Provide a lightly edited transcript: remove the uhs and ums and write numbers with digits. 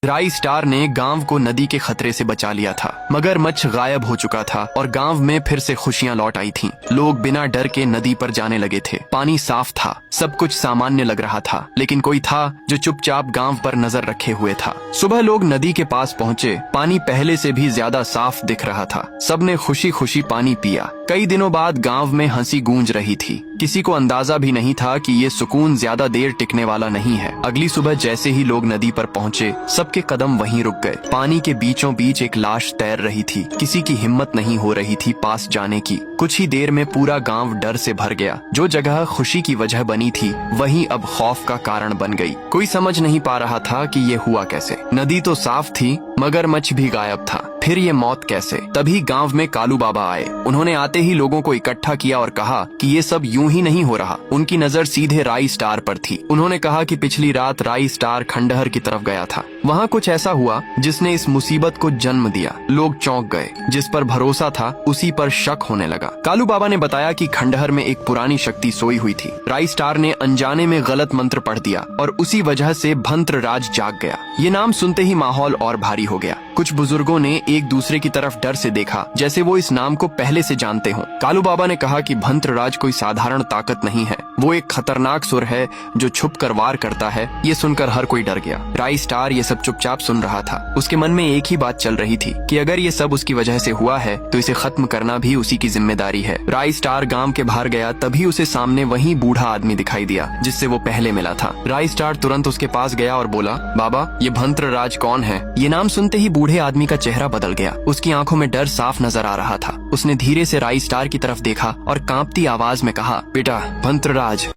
राई स्टार ने गांव को नदी के खतरे से बचा लिया था। मगरमच्छ गायब हो चुका था और गांव में फिर से खुशियां लौट आई थीं। लोग बिना डर के नदी पर जाने लगे थे। पानी साफ था, सब कुछ सामान्य लग रहा था, लेकिन कोई था जो चुपचाप गांव पर नजर रखे हुए था। सुबह लोग नदी के पास पहुंचे। पानी पहले से भी ज्यादा साफ दिख रहा था। सबने खुशी खुशी पानी पिया। कई दिनों बाद गांव में हंसी गूंज रही थी। किसी को अंदाजा भी नहीं था कि ये सुकून ज्यादा देर टिकने वाला नहीं है। अगली सुबह जैसे ही लोग नदी पर पहुंचे, सबके कदम वहीं रुक गए। पानी के बीचों बीच एक लाश तैर रही थी। किसी की हिम्मत नहीं हो रही थी पास जाने की। कुछ ही देर में पूरा गांव डर से भर गया। जो जगह खुशी की वजह बनी थी, वहीं अब खौफ का कारण बन गई। कोई समझ नहीं पा रहा था कि ये हुआ कैसे। नदी तो साफ थी, मगरमच्छ भी गायब था। फिर ये मौत कैसे? तभी गांव में कालू बाबा आए। उन्होंने आते ही लोगों को इकट्ठा किया और कहा कि ये सब यूं ही नहीं हो रहा। उनकी नजर सीधे राई स्टार पर थी। उन्होंने कहा कि पिछली रात राई स्टार खंडहर की तरफ गया था। वहाँ कुछ ऐसा हुआ जिसने इस मुसीबत को जन्म दिया। लोग चौंक गए। जिस पर भरोसा था उसी पर शक होने लगा। कालू बाबा ने बताया कि खंडहर में एक पुरानी शक्ति सोई हुई थी। राई स्टार ने अनजाने में गलत मंत्र पढ़ दिया और उसी वजह से भंत्र राज जाग गया। ये नाम सुनते ही माहौल और भारी हो गया। कुछ बुजुर्गों ने एक दूसरे की तरफ डर से देखा, जैसे वो इस नाम को पहले से जानते हों। कालू बाबा ने कहा कि भंत्र राज कोई साधारण ताकत नहीं है। वो एक खतरनाक सुर है जो छुप कर वार करता है। ये सुनकर हर कोई डर गया। राई स्टार ये सब चुपचाप सुन रहा था। उसके मन में एक ही बात चल रही थी कि अगर ये सब उसकी वजह से हुआ है तो इसे खत्म करना भी उसी की जिम्मेदारी है। राई स्टार गांव के बाहर गया, तभी उसे सामने वही बूढ़ा आदमी दिखाई दिया जिससे वो पहले मिला था। राई स्टार तुरंत उसके पास गया और बोला, बाबा ये भंत्र राज कौन है? ये नाम सुनते ही बूढ़े आदमी का चेहरा बदल गया। उसकी आंखों में डर साफ नजर आ रहा था। उसने धीरे से राई स्टार की तरफ देखा और कांपती आवाज में कहा, बेटा भंत्र राज